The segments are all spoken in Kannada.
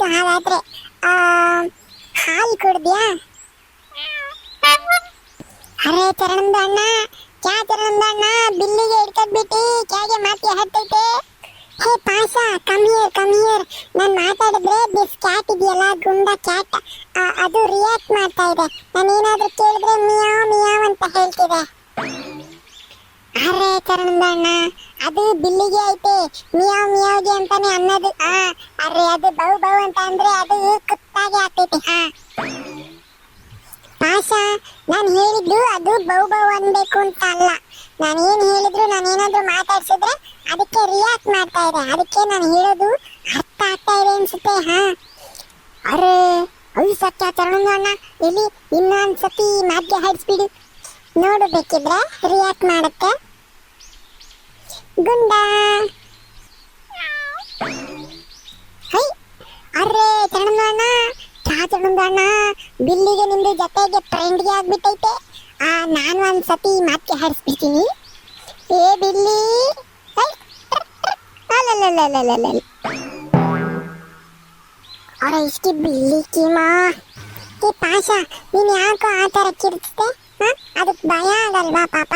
ಹಾಗಾದ್ರೆ ಹಾಲು ಕುಡ್ದ್ಯಾ? ಅರೆ ಚರಣಂದ ಅಣ್ಣ, ಕ್ಯಾ ಚರಣಂದ ಅಣ್ಣ, ಬಿಲ್ಲಿಗೆ ಹಿಡ್ಕೊಂಡ್ಬಿಟ್ಟು ಕ್ಯಾಗೆ ಮಾತಿ ಹತ್ತೈತೆ. ಹೇ ಪಾಸ, ಕಮ್ ಹಿಯರ್. ನಾನು ಮಾತಾಡಿದ್ರೆ ದಿಸ್ ಕ್ಯಾಟ್ ಇದೆಯಲ್ಲ, ಗುಂಡ ಕ್ಯಾಟ್, ಅದು ರಿಯಾಕ್ಟ್ ಮಾಡ್ತಾ ಇದೆ. ನಾನು ಏನಾದ್ರೂ ಕೇಳಿದ್ರೆ ಮಿಯಾವ್ ಮಿಯಾವ್ ಅಂತ ಹೇಳ್ತಿದೆ. ಅರೆ ಚರಣಂದ ಅಣ್ಣ, ಅದು ಬಿಲ್ಲಿಗೆ ಐತೆ, ಮಿಯಾವ್ ಮಿಯಾವ್ಗೆ ಅಂತಾನೆ ಅನ್ನೋದು. ಅರೆ ಅದು ಬೌ ಬೌ ಅಂತ ಅಂದ್ರೆ ಅದು ಕುತ್ತಾಗೆ ಆಗ್ತೈತೆ. ಪಾಶ, ನಾನು ಹೇಳಿದ್ದು ಅದು ಬೌ ಬೌ ಅನ್ಬೇಕು ಅಂತ ಅಲ್ಲ. ನಾನು ಏನು ಹೇಳಿದ್ರು, ನಾನು ಏನಾದ್ರೂ ಮಾತಾಡ್ಸಿದ್ರೆ ಅದಕ್ಕೆ ರಿಯಾಕ್ಟ್ ಮಾಡ್ತಾ ಇದೆ. ಅದಕ್ಕೆ ನಾನು ಹೇಳೋದು ಅರ್ಥ ಆಗ್ತಾ ಇದೆ ಅನ್ಸುತ್ತೆ. ಅರೆ ಅದು ಸತ್ಯ ಚರಣಂದ ಅಣ್ಣ, ಇಲ್ಲಿ ಇನ್ನೊಂದ್ಸತಿ ಮಾಧ್ಯ ಹಾಡಿಸ್ಬಿಡು ನೋಡು, ಬೇಕಿದ್ರೆ ರಿಯಾಕ್ಟ್ ಮಾಡುತ್ತೆ. ಗುಂಡ ಹೈ. ಅರೆ ಚರಣಂದ ಅಣ್ಣ, ಚರಣಂದ ಅಣ್ಣ, ಬಿಲ್ಲಿಗೆ ನಿಮ್ದು ಜೊತೆಗೆ ಫ್ರೆಂಡ್ಗೆ ಆಗ್ಬಿಟ್ಟೈತೆ. ನಾನು ಒಂದ್ಸತಿ ಮಾತ್ಗೆ ಹಾಡಿಸ್ಬಿಡ್ತೀನಿ. ಏ ಬಿಲ್ಲಿ, ಅರೆ ಇಷ್ಟು ಬಿಲ್ಲಿ ಕೀಮಾ. ಏ ಪಾಶ, ನೀನು ಯಾಕೋ ಆ ಥರ ಕಿರ್ಚಿದೆ? ಅದಕ್ಕೆ ಭಯ ಆಗಲ್ವಾ ಪಾಪ?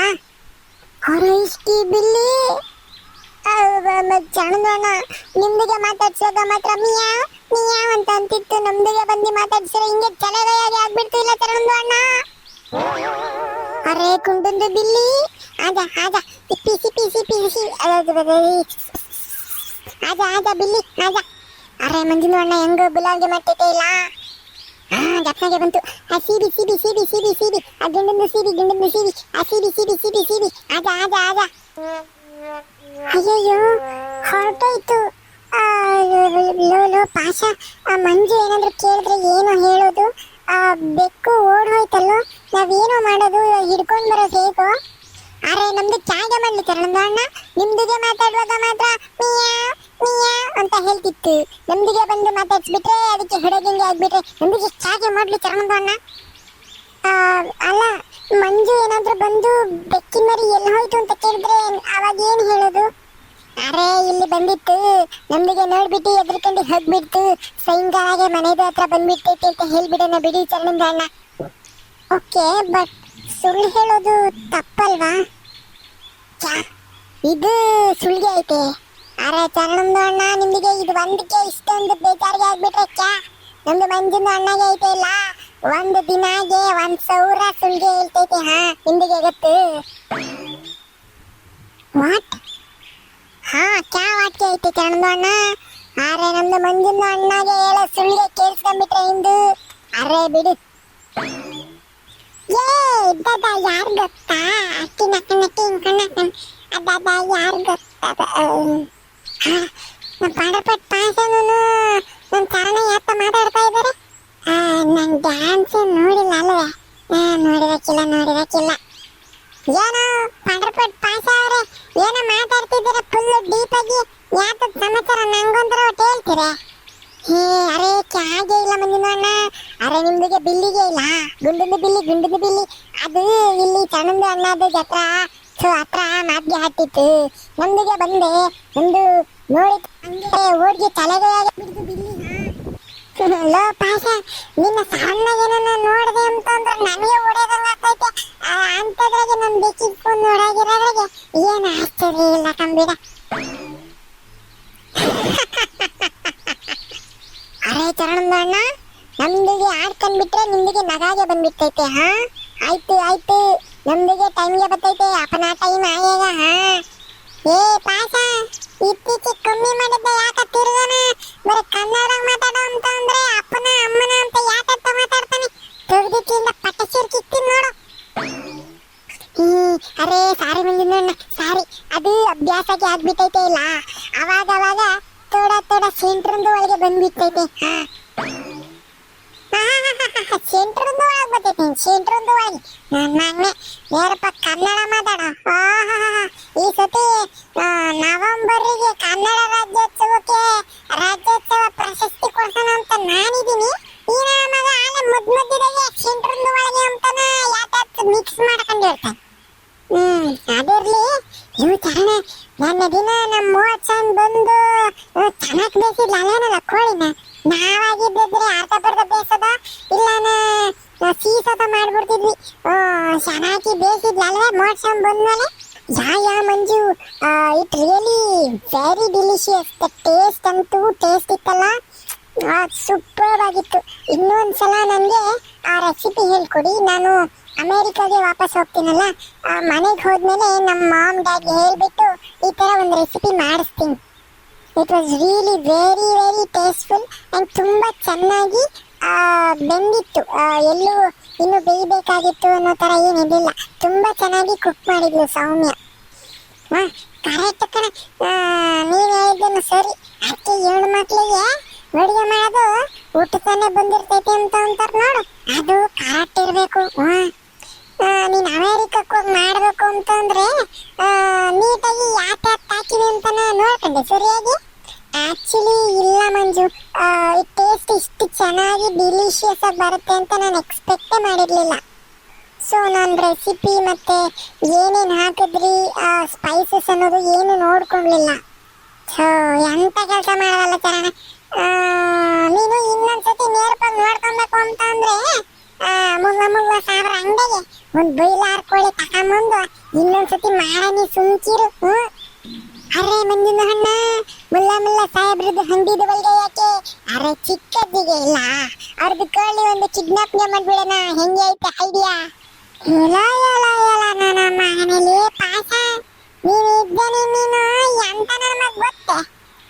ಅರೆ ಇಷ್ಟು ಬಿಲ್ಲಿ. ಚರಣಣ್ಣ ನಿಮ್ದಿಗೆ ಮಾತಾಡ್ಸಿದಾಗ ಮಾತ್ರ ಮಿಯಾವ್ ಮಿಯಾವ್ ಅಂತ ಅಂತಿತ್ತು. ನಮ್ದಿಗೆ ಬಂದು ಮಾತಾಡ್ಸಿದ್ರೆ ಹಿಂಗೆ ತಲೆಗಾಯಾಗಿ ಆಗ್ಬಿಡ್ತು ಇಲ್ಲ ಚರಣಣ್ಣ. ಅರೆ ಕುಂಡಂದು ಬಿಲ್ಲಿ, ಆಜ ಪಿಸಿ ಆಜ ಬಿಲ್ಲಿ ಆಜ. ಅರೆ ಮಂಜುನು ಅಣ್ಣ ಹೆಂಗೋ ಗುಲಾಂಗೆ ಮಾಡ್ತೈತೆ ಇಲ್ಲ. ಜಪ್ನಾಗೆ ಬಂತು. ಸಿಬಿ ಆ ಗುಂಡಂದು ಸಿಬಿ ಆಜ. ಅಯ್ಯಯ್ಯೋ ಹೊರಟೋಯ್ತು. ಲೋ ಪಾಶ, ಮಂಜು ಏನಾದ್ರು ಕೇಳಿದ್ರೆ ಏನು ಹೇಳೋದು? ಬೆಕ್ಕು ಓಡ್ ಹೋಯ್ತಲ್ಲೋ, ನಾವೇನೋ ಮಾಡೋದು? ಹಿಡ್ಕೊಂಡ್ ಬರೋದು ಹೇಗೋ? ಅರೆ ನಮ್ದು ಚಾಗೆ ಮಾಡ್ಲಿ ಚರಣಂದ ಅಣ್ಣ, ನಿಮ್ದಿಗೆ ಮಾತಾಡುವಾಗ ಮಾತ್ರ ಮಿಯಾವ್ ಮಿಯಾವ್ ಅಂತ ಹೇಳ್ತಿತ್ತು. ನಮ್ದಿಗೆ ಬಂದು ಮಾತಾಡ್ಸ್ಬಿಟ್ರೆ ಅದಕ್ಕೆ ಹೊಡೆದಂಗೆ ಆಗ್ಬಿಟ್ರೆ ನಮ್ದಿಗೆ ಚಾಗೆ ಮಾಡ್ಲಿ ಚರಣಂದ ಅಣ್ಣ. ಅಲ್ಲ, ಮಂಜು ಏನಾದ್ರೂ ಬಂದು ಬೆಕ್ಕಿನ ಮರಿ ಎಲ್ಲಿ ಹೋಯ್ತು ಅಂತ ಕೇಳಿದ್ರೆ ಅವಾಗ ಏನು ಹೇಳೋದು? ಅರೆ ಇಲ್ಲಿ ಬಂದಿತ್ತು, ನಮ್ದಿಗೆ ನೋಡ್ಬಿಟ್ಟು ಎದ್ರಕೊಂಡು ಹೋಗ್ಬಿಡ್ತು, ಸಾಯಂಕಾಲಾಗೆ ಮನೆದು ಹತ್ರ ಬಂದ್ಬಿಡ್ತೈತಿ ಅಂತ ಹೇಳ್ಬಿಡೋಣ ಬಿಡಿ ಚರಣಂದ ಅಣ್ಣ. ಓಕೆ, ಬಟ್ ಸುಳ್ಳು ಹೇಳೋದು ತಪ್ಪಲ್ವಾ? ಇದು ಸುಳ್ಳಿಗೆ ಐತೆ. ಅರೆ ಚರಣಂದ ಅಣ್ಣ, ನಿಮ್ಗೆ ಇದು ಒಂದಕ್ಕೆ ಇಷ್ಟೊಂದು ಬೇಜಾರಿಗೆ ಆಗ್ಬಿಟ್ರೆ ನಮ್ದು ಮಂಜುಂದು ಅಣ್ಣಗೆ ಐತೆ ಇಲ್ಲ, ಒಂದು ದಿನಾಗೆ 1,000 ಸುಳ್ಳಿಗೆ ಹೇಳ್ತೈತೆ. ನಿಮ್ಗೆ ಗೊತ್ತು? ವಾಟ್? ಕ್ಯಾ ವಾಟ್ಗೆ ಐತೆ ಚರಣಂದ ಅಣ್ಣ? ಅರೆ ನಮ್ದು ಮಂಜುಂದು ಅಣ್ಣಗೆ ಹೇಳೋ ಸುಳ್ಳಿಗೆ ಕೇಳಿಸ್ಕೊಂಡ್ಬಿಟ್ರೆ ಇಂದು. ಅರೆ ಬಿಡು. ಇದ್ದದ ಯಾರು ಗೊತ್ತಾ? ಅಕ್ಕಿ ನಕ್ಕಿ ಅದ ಯಾರು ಗೊತ್ತದ? ನಮ್ಮ ಪಾಡಪಟ್ಟು ಪಾಸನು ನನ್ನ ಚರಣ ಯಾತ ಮಾತಾಡ್ತಾ ಇದ್ದಾರೆ. ನನ್ನ ಡ್ಯಾನ್ಸ್ ನೋಡಿಲ್ಲ ಅಲ್ವೇ? ನೋಡಿರಕ್ಕಿಲ್ಲ. ಏನೋ ಪಾಡಪಟ್ಟು ಪಾಸ ಅವ್ರೆ, ಏನೋ ಮಾತಾಡ್ತಿದ್ದೀರ ಫುಲ್ಲು ಡೀಪ್ ಆಗಿ. ಯಾತ ಸಮಾಚಾರ ನಂಗೊಂಥರ ಒಟ್ಟು ಹೇಳ್ತೀರ? ಅರೆ ಕ್ಯಾಗೆ ಇಲ್ಲ ಮಂಜುನ ಅಣ್ಣ. ಅರೆ ನಿಮ್ದಿಗೆ ಬಿಲ್ಲಿಗೆ ಇಲ್ಲ, ಗುಂಡದ ಬಿಲ್ಲಿ ಅದು ಇಲ್ಲಿ ಚಣಂದು ಅಣ್ಣದ ಜತ್ರ ಹತ್ರ ಮಾತ್ಗೆ ಹತ್ತಿತ್ತು. ನಮ್ದಿಗೆ ಬಂದೆ, ನಮ್ದು ನೋಡಿ ಹಂಗೆ ಓಡ್ಗೆ ತಲೆಗೆ ಬಿಡ್ದು ಬಿಲ್ಲಿ. ಲೋ ಪಾಶ, ನಿನ್ನ ಸಣ್ಣಗೇನ ನೋಡಿದೆ ಅಂತಂದ್ರೆ ನನಗೆ ಓಡೋದಂಗ ಆಗ್ತೈತೆ. ಅಂಥದ್ರಾಗೆ ನನ್ನ ಬೇಕಿಟ್ಕೊಂಡು ನೋಡಾಗಿರೋದ್ರಾಗೆ ಏನು ಆಶ್ಚರ್ಯ ಇಲ್ಲ ಕಂಬಿಡ. ಅರೆ ಚರಣಂದ ಅಣ್ಣ, ನಮ್ದಿಗೆ ಆಡ್ಕೊಂಡ್ಬಿಟ್ರೆ ನಿಮ್ದಿಗೆ ನಗಾಗೆ ಬಂದ್ಬಿಡ್ತೈತೆ. ಆಯ್ತು, ನಮ್ದಿಗೆ ಟೈಮ್ಗೆ ಬರ್ತೈತೆ. ಅಪನಾ ಟೈಮ್ ಆಯೇಗ. ಏ ಪಾಸ, ಇತ್ತೀಚೆಗೆ ಕಮ್ಮಿ ಮಾಡಿದ್ದೆ ಯಾಕ ತಿರ್ಗಾನ? ಬರೀ ಕನ್ನಡ ಮಾತಾಡೋ ಅಂತ ಅಂದ್ರೆ ಅಪ್ಪನ ಅಮ್ಮನ ಅಂತ ಯಾಕಂತ ಮಾತಾಡ್ತಾನೆ? ತೆಗ್ದಿಕ್ಕಿಂದ ಪಟ್ಟಸೀರ್ ಕಿತ್ತೀನಿ ನೋಡು. ಅರೆ ಸಾರಿ ಮಂಜುನ ಅಣ್ಣ, ಸಾರಿ. ಅದು ಅಭ್ಯಾಸಕ್ಕೆ ಆಗ್ಬಿಟ್ಟೈತೆ ಇಲ್ಲ, ಅವಾಗ ತೋಡ ಸೆಂಟ್ರಂದು ಒಳಗೆ ಬಂದ್ಬಿಟ್ಟೈತೆ. ಸೆಂಟ್ರಂದು ಒಳಗೆ ಬರ್ತೈತೆ. ಸೆಂಟ್ರಂದು ಒಳಗೆ ನನ್ನ ನೇರಪ್ಪ ಕನ್ನಡ ಮಾತಾಡ. ಈ ಸತಿ ನವೆಂಬರಿಗೆ ಕನ್ನಡ ರಾಜ್ಯೋತ್ಸವ ಪ್ರಶಸ್ತಿ ಕೊಡ್ಸೋಣ ಅಂತ ನಾನಿದ್ದೀನಿ. ಈ ಮಗ ಆಲೆ ಮಧ್ಯದಾಗೆ ಸೆಂಟ್ರಂದು ಒಳಗೆ ಅಂತಾನ ಯಾಕೆ ಮಿಕ್ಸ್ ಮಾಡ್ಕೊಂಡಿರ್ತಾನೆ. ಅದಿರ್ಲಿ. ಇವು ಚರಣ ನನ್ನ ದಿನ ನಮ್ಮ 30 ಬಂದು ಚೆನ್ನಾಗಿ ಬೇಸಿಲ್ಲ ಅಲ್ಲೇನಲ್ಲ ಕೋಳಿನ ನಾವಾಗಿದ್ದಿದ್ರೆ ಅರ್ಧ ಬರ್ಧ ಬೇಯಿಸೋದ ಇಲ್ಲಾನ ಸೀಸೋದ ಮಾಡ್ಬಿಡ್ತಿದ್ವಿ. ಚೆನ್ನಾಗಿ ಬೇಯಿಸಿದ್ಲಲ್ವೇ ಮೋಡ್ಸ್ಕೊಂಡ್ ಬಂದ್ಮೇಲೆ. Yeah Manju, it really very delicious. The taste ಅಂತೂ ಟೇಸ್ಟ್ ಇತ್ತಲ್ಲ, ಸೂಪರ್ ಆಗಿತ್ತು. ಇನ್ನೊಂದ್ಸಲ ನನಗೆ ಆ ರೆಸಿಪಿ ಹೇಳ್ಕೊಡಿ. ನಾನು ಅಮೇರಿಕಾಗೆ ವಾಪಸ್ ಹೋಗ್ತೀನಲ್ಲ, ಮನೆಗೆ ಹೋದ್ಮೇಲೆ ನಮ್ಮ ಮಾಮ್ ಡ್ಯಾಡ್ಗೆ ಹೇಳ್ಬಿಟ್ಟು ಈ ಥರ ಒಂದು ರೆಸಿಪಿ ಮಾಡಿಸ್ತೀನಿ. It was really very very tasteful and ತುಂಬ ಚೆನ್ನಾಗಿ ಬೆಂದಿತ್ತು. ಎಲ್ಲೂ ಇನ್ನು ಬೇಯಬೇಕಾಗಿತ್ತು ಅನ್ನೋ ಥರ ಏನಿರಲಿಲ್ಲ. ತುಂಬ ಚೆನ್ನಾಗಿ ಕುಕ್ ಮಾಡಿದ್ಲು ಸೌಮ್ಯ. ಕರೆಕ್ಟ್ ಕಣ, ನೀನು ಹೇಳಿದ್ದನ್ನು ಸರಿ. ಅದಕ್ಕೆ ಹೆಣ್ಣು ಮಕ್ಕಳಿಗೆ ಅಡುಗೆ ಮಾಡೋದು ಊಟಕ್ಕೇ ಬಂದಿರ್ತೈತೆ ಅಂತ ಅಂತಾರೆ ನೋಡು, ಅದು ಕರೆಕ್ಟ್ ಇರಬೇಕು. ನೀನು ಅಮೇರಿಕಕ್ಕೆ ಹೋಗಿ ಮಾಡಬೇಕು ಅಂತಂದರೆ ನೀಟಾಗಿ ಯಾಕೆ ಹಾಕಿದೆ ಅಂತ ನೋಡ್ಕೊಂಡೆ ಸರಿಯಾಗಿ. ಆ್ಯಕ್ಚುಲಿ ಇಲ್ಲ ಮಂಜು, ಈ ಟೇಸ್ಟ್ ಇಷ್ಟು ಚೆನ್ನಾಗಿ ಡಿಲಿಷಿಯಸ್ ಆಗಿ ಬರುತ್ತೆ ಅಂತ ನಾನು ಎಕ್ಸ್ಪೆಕ್ಟೇ ಮಾಡಿರಲಿಲ್ಲ. ಸೊ ನಾನು ರೆಸಿಪಿ ಮತ್ತು ಏನೇನು ಹಾಕಿದ್ರಿ ಸ್ಪೈಸಸ್ ಅನ್ನೋದು ಏನು ನೋಡ್ಕೊಳ್ಲಿಲ್ಲ. ಸೊ ಎಂಥ ಕೆಲಸ ಮಾಡವಲ್ಲ ಚರಣ ನೀನು. ಇನ್ನೊಂದ್ಸತಿ ನೇರವಾಗಿ ನೋಡ್ಕೊಬೇಕು ಅಂತ ಅಂದರೆ ಮುಲ್ಲ ಸಾವಿರ ಅಂಗಡಿಗೆ ಒಂದು ಬೈಲಾರ್ ಕೋಳಿ ತಗೊಂಬಂದು ಇನ್ನೊಂದ್ಸತಿ ಮಾಡನಿ ಸುಮ್ಕಿರು. ಅರೆ ಮಂಜಿನ ಹಣ್ಣ, ಮುಲ್ಲ ಸಾಹೇಬ್ರದ್ದು ಹಂದಿದು ಬಲ್ಗೆ ಯಾಕೆ? ಅರೆ ಚಿಕ್ಕದ್ದಿಗೆ ಇಲ್ಲ, ಅವ್ರದ್ದು ಕೋಳಿ ಒಂದು ಕಿಡ್ನಾಪ್ಗೆ ಮಾಡ್ಬಿಡೋಣ, ಹೆಂಗೆ ಐತೆ ಐಡಿಯಾ? ಇಲ್ಲ ನನ್ನ ಮಗನಲ್ಲಿ ಪಾಸ ನೀನು ಇದ್ದೇನೆ. ನೀನು ಎಂತ ನನ್ನ ಗೊತ್ತೆ?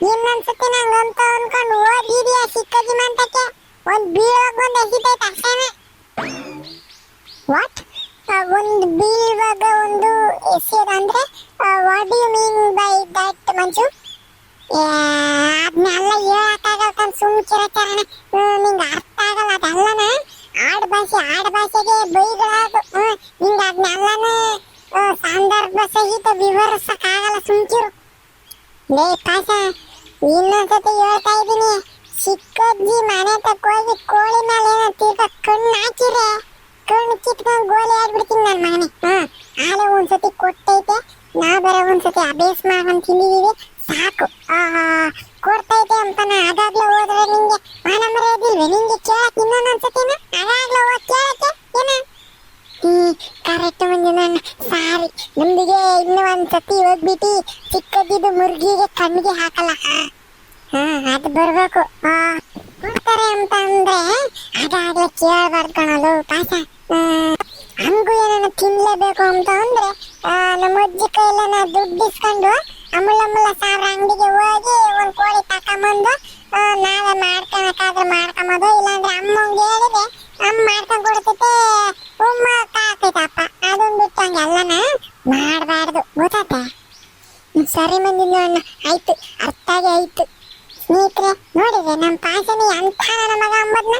ಇನ್ನೊಂದ್ಸತಿ ನಂಗಂತ ಅನ್ಕೊಂಡು ಓದಿದ್ಯಾ ಸಿಕ್ಕಜ್ಜಿ ಮಂತಕ್ಕೆ ಒಂದು ಬೀಳೋಗ ಒಂದು ಎಸಿತೈತೆ ಅಷ್ಟೇನೆ. ವಾಟ್? ಒಂದು ಬೀಳುವಾಗ ಒಂದು ಎಸೆಯೋದಂದ್ರೆ what do you mean by that Manju? ಅದನ್ನೆಲ್ಲ ಹೇಳಕ್ಕಾಗಲ್ಲ ಸುಮ್ಕಿರೋ ಚರಣ, ನಿಂಗೆ ಅರ್ಥ ಆಗಲ್ಲ. ಅದೆಲ್ಲನ ಆಡ್ಭಾಷೆಗೆ ಬೈಗಳಾಗು. ನಿಂಗೆ ಅದನ್ನೆಲ್ಲನ ಸಂದರ್ಭ ಸಹಿತ ವಿವರಿಸಕ್ಕಾಗಲ್ಲ, ಸುಮ್ಕಿರು. ಲೇ ಪಾಸ, ಇನ್ನೊಂದ್ಸತಿ ಹೇಳ್ತಾ ಇದ್ದೀನಿ, ಸಿಕ್ಕಜ್ಜಿ ಮನೆ ತಕ್ಕೋಗಿ ಕೋಳಿ ಮೇಲೆ ಏನೋ ತೀರ್ಥ ಕಣ್ಣು ಹಾಕಿರೆ ಕಣ್ಣು ಕಿತ್ಕೊಂಡು ಗೋಲಿ ಆಡ್ಬಿಡ್ತೀನಿ ನನ್ನ ಮಗನೇ. ಆಲೆ ಒಂದ್ಸತಿ ಕೊಟ್ಟೈತೆ, ನಾ ಬೇರೆ ಒಂದ್ಸತಿ ಅಭ್ಯಾಸ ಮಾಡ್ಕೊಂಡು ತಿಂದಿದ್ದೀವಿ, ಸಾಕು. ಕೊಡ್ತೈತೆ ಅಂತ ಅದಾಗ್ಲೇ ಹೋದ್ರೆ ನಿಂಗೆ ಮಾನ ಮರ್ಯಾದಿಲ್ವೇ? ನಿಂಗೆ ಕೇಳಕ್ ಇನ್ನೊಂದೊಂದ್ಸತಿನ ಅದಾಗ್ಲೇ ಹೋಗಿ ಕೇಳಕ್ಕೆ ಏನ? ಕರೆಕ್ಟ್ ಮಂಜು, ನಾನು ಸಾರಿ. ನಮ್ದಿಗೆ ಇನ್ನೂ ಒಂದ್ಸತಿ ಹೋಗ್ಬಿಟ್ಟು ಸಿಕ್ಕದಿದ್ದು ಮುರ್ಗಿಗೆ ಕಣ್ಣಿಗೆ ಹಾಕಲ್ಲ. ಅದು ಬರ್ಬೇಕು. ಕೊಡ್ತಾರೆ ಅಂತ ಅಂದ್ರೆ ಅದಾಗ್ಲೇ ಕೇಳಬಾರ್ದು ಕಣಲು ಪಾಸ. ಹಂಗೂ ಏನಾನ ತಿನ್ಲೇಬೇಕು ಅಂತ ಅಂದ್ರೆ ನಮ್ಮ ಅಜ್ಜಿ ಕೈಯೆಲ್ಲ ದುಡ್ಡು ಇಸ್ಕೊಂಡು ಅಮುಲ್ಲ ಸಾವಿರ ಅಂಗಡಿಗೆ ಹೋಗಿ ಒಂದು ಕೋಳಿ ತಕೊಂಬಂದು ನಾವೇ ಮಾಡ್ಕೊಳಕಾದ್ರೆ ಮಾಡ್ಕೊಂಬೋದು, ಇಲ್ಲಾಂದ್ರೆ ಅಮ್ಮಂಗೆ ಹೇಳಿದ್ರೆ ಅಮ್ಮ ಮಾಡ್ಕೊಂಡು ಕೊಡ್ತೈತೆ, ಉಮ್ಮ ಕಾಕೈತಪ್ಪ. ಅದನ್ನ ಬಿಟ್ಟು ಹಂಗೆಲ್ಲನ ಮಾಡಬಾರ್ದು, ಗೊತ್ತಾತ? ಸರಿ ಮಂದಿನ ಅಣ್ಣ, ಆಯ್ತು, ಅರ್ಥಾಗೆ ಆಯ್ತು. ಸ್ನೇಹಿತರೆ ನೋಡಿದ್ರೆ ನಮ್ಮ ಪಾಸನಿ ಎಂಥ ನನ್ನ ಮಗ ಅಂಬದ್ನ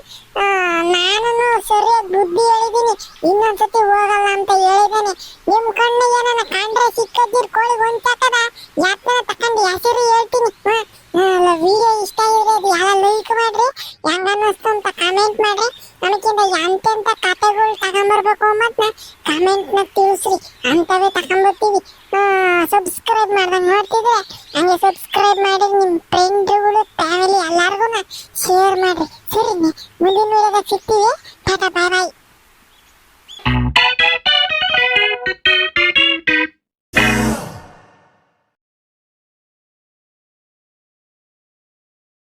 ನಾನು ಸರಿಯಾಗಿ ಬುದ್ಧಿ ಹೇಳಿದ್ದೀನಿ. ಇನ್ನೊಂದ್ಸತಿ ಹೋಗಲ್ಲ ಅಂತ ಹೇಳಿದ್ದೇನೆ. ನಿಮ್ಮ ಕಣ್ಣಿಗೆ ನನ್ನ ಕಂಡ್ರೆ ಸಿಕ್ಕದ್ದಿರ್ ಕೋಳಿ ಒಂದ್ಸಕದ ಯಾತನ ತಕೊಂಡು ಹೆಸರು ಹೇಳ್ತೀನಿ. ವಿಡಿಯೋ ಇಷ್ಟ ಇದ್ರೆ ಅದು ಎಲ್ಲ ಲೈಕ್ ಮಾಡ್ರಿ, ಹೆಂಗ ಅನ್ನಿಸ್ತು ಅಂತ ಕಮೆಂಟ್ ಮಾಡ್ರಿ. ನಮಗಿಂತ ಎಂತೆಂಥ ಕಥೆಗಳು ತಗೊಂಬರ್ಬೇಕು ಅನ್ನೋದನ್ನ ಕಮೆಂಟ್ನ ತಿಳಿಸ್ರಿ, ಅಂಥವೇ ತಗೊಂಬರ್ತೀವಿ. ಸಬ್ಸ್ಕ್ರೈಬ್ ಮಾಡ್ದಂಗೆ ನೋಡ್ತಿದ್ರೆ ಹಂಗೆ ಸಬ್ಸ್ಕ್ರೈಬ್ ಮಾಡಿ ನಿಮ್ಮ ಫ್ರೆಂಡ್ಗಳು ಫ್ಯಾಮಿಲಿ ಎಲ್ಲರಿಗೂ ಶೇರ್ ಮಾಡ್ರಿ. ಸರಿ, ಮುಂದಿನ ವಿಡಿಯೋದಾಗ ಸಿಗ್ತೀವಿ. ಟಾಟಾ, ಬಾಯ್ ಬಾಯ್.